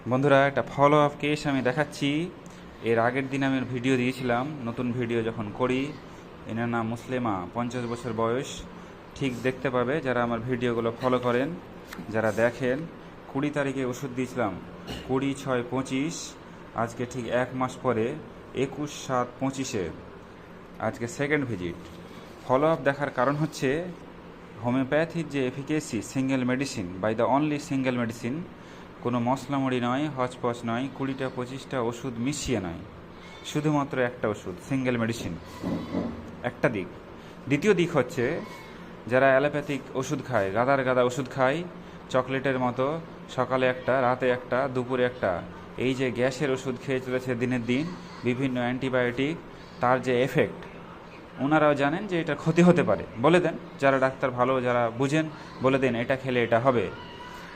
বন্ধুরা, একটা follow up case আমি দেখাচ্ছি। এর আগের দিন আমি ভিডিও দিয়েছিলাম, নতুন ভিডিও যখন করি। এনার নাম মুসলিমা, 50 বছর বয়স। ঠিক দেখতে পাবে যারা আমার ভিডিওগুলো ফলো করেন, যারা দেখেন। 20 তারিখে ওষুধ দিয়েছিলাম, 20/6/25। আজকে ঠিক 1 মাস পরে 21/7/25-এ আজকে সেকেন্ড ভিজিট। ফলো আপ দেখার কারণ হচ্ছে হোমিওপ্যাথির যে efficacy, single medicine, by the only single medicine, কোনো মশলামুড়ি নয়, হচপচ নয়, 20টা-25টা ওষুধ মিশিয়ে নয়, শুধুমাত্র একটা ওষুধ, সিঙ্গেল মেডিসিন। একটা দিক। দ্বিতীয় দিক হচ্ছে যারা অ্যালোপ্যাথিক ওষুধ খায়, গাদার গাদা ওষুধ খায়, চকলেটের মতো, সকালে একটা, রাতে একটা, দুপুরে একটা, এই যে গ্যাসের ওষুধ খেয়ে চলেছে দিনের দিন, বিভিন্ন অ্যান্টিবায়োটিক, তার যে এফেক্ট, ওনারাও জানেন যে এটা ক্ষতি হতে পারে। বলে দেন যারা ডাক্তার ভালো, যারা বুঝেন, বলে দেন এটা খেলে এটা হবে।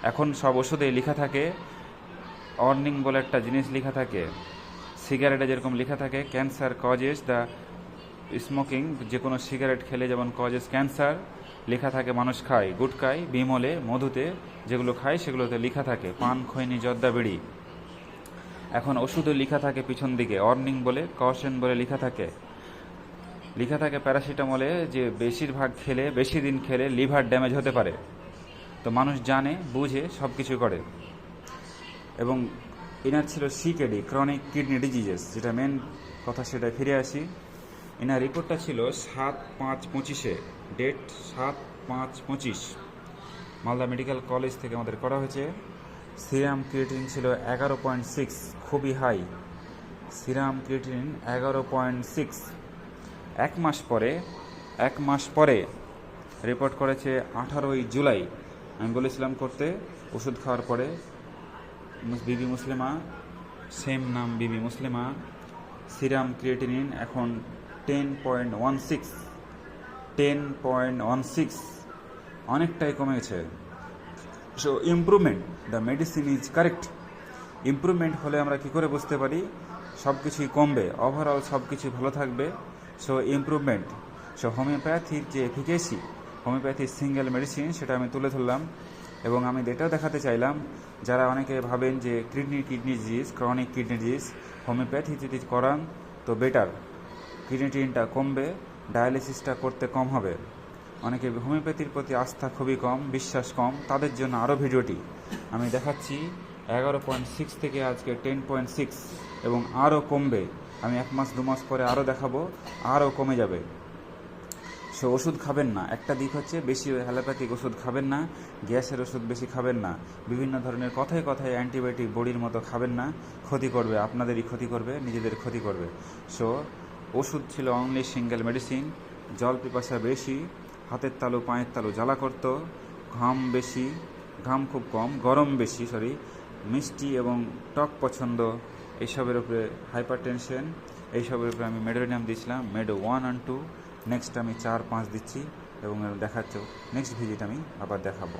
এখন সব ওষুধে লেখা থাকে, অর্নিং বলে একটা জিনিস লেখা থাকে, সিগারেটে যেরকম লেখা থাকে ক্যান্সার কজেস দ্য স্মোকিং, যে কোনো সিগারেট খেলে যেমন কজেস ক্যান্সার লেখা থাকে, মানুষ খায় গুটকায়, বিমলে, মধুতে, যেগুলো খায় সেগুলোতে লেখা থাকে পান, খৈনি, জর্দা, বিড়ি। এখন ওষুধও লেখা থাকে পিছন দিকে, অর্নিং বলে, কশন বলে লেখা থাকে প্যারাসিটামলে যে বেশিরভাগ খেলে, বেশি দিন খেলে লিভার ড্যামেজ হতে পারে। তো মানুষ জানে, বুঝে সব কিছু করে। এবং এনার ছিল সিকেডি, ক্রনিক কিডনি ডিজিজেস, যেটা মেন কথা, সেটাই ফিরে আসি। এনার রিপোর্টটা ছিল 7/5/25-এ, ডেট 7/5/25, মালদা মেডিকেল কলেজ থেকে আমাদের করা হয়েছে। সিরাম ক্রিয়েটিনিন ছিল 11.6, খুবই হাই। Serum creatinine 11.6। 1 মাস পরে রিপোর্ট করেছে 18ই জুলাই। আমি বলেছিলাম করতে ওষুধ খাওয়ার পরে। বিবি মুসলিমা, সেম নাম বিবি মুসলিমা। সিরাম ক্রিয়েটিনিন এখন 10.16, 10.16, অনেকটাই কমে গেছে। So improvement, the medicine is correct. Improvement হলে আমরা কি করে বুঝতে পারি? সব কিছুই কমবে, ওভারঅল সব কিছু ভালো থাকবে। So improvement. সো হোমিওপ্যাথির যে এফিকেসি, হোমিওপ্যাথির সিঙ্গেল মেডিসিন, সেটা আমি তুলে ধরলাম। এবং আমি এটাও দেখাতে চাইলাম, যারা অনেকে ভাবেন যে kidney disease, chronic kidney disease, homeopathy যদি করান তো বেটার, ক্রিয়েটিনিনটা কমবে, ডায়ালিসিসটা করতে কম হবে। অনেকে হোমিওপ্যাথির প্রতি আস্থা খুবই কম, বিশ্বাস কম, তাদের জন্য আরও ভিডিওটি আমি দেখাচ্ছি। 11.6 থেকে আজকে 10.6, এবং আরও কমবে। আমি 1 মাস 2 মাস পরে আরও দেখাবো, আরও কমে যাবে। সো ওষুধ খাবেন না। একটা দিক হচ্ছে বেশি অ্যালোপ্যাথিক ওষুধ খাবেন না, গ্যাসের ওষুধ বেশি খাবেন না, বিভিন্ন ধরনের কথায় কথায় অ্যান্টিবায়োটিক বড়ির মতো খাবেন না, ক্ষতি করবে, আপনাদেরই ক্ষতি করবে, নিজেদের ক্ষতি করবে। সো ওষুধ ছিল অনলি সিঙ্গেল মেডিসিন। জল পিপাসা বেশি, হাতের তালু পায়ের তালু জ্বালা করতো, ঘাম বেশি, ঘাম খুব কম, গরম বেশি, মিষ্টি এবং টক পছন্দ, এইসবের উপরে হাইপার টেনশন, এইসবের উপরে আমি মেডোনিয়াম দিয়েছিলাম, মেডো 1 and 2। নেক্সট আমি 4-5 দিচ্ছি, এবং দেখাচ্ছি। নেক্সট ভিজিট আমি আবার দেখাবো।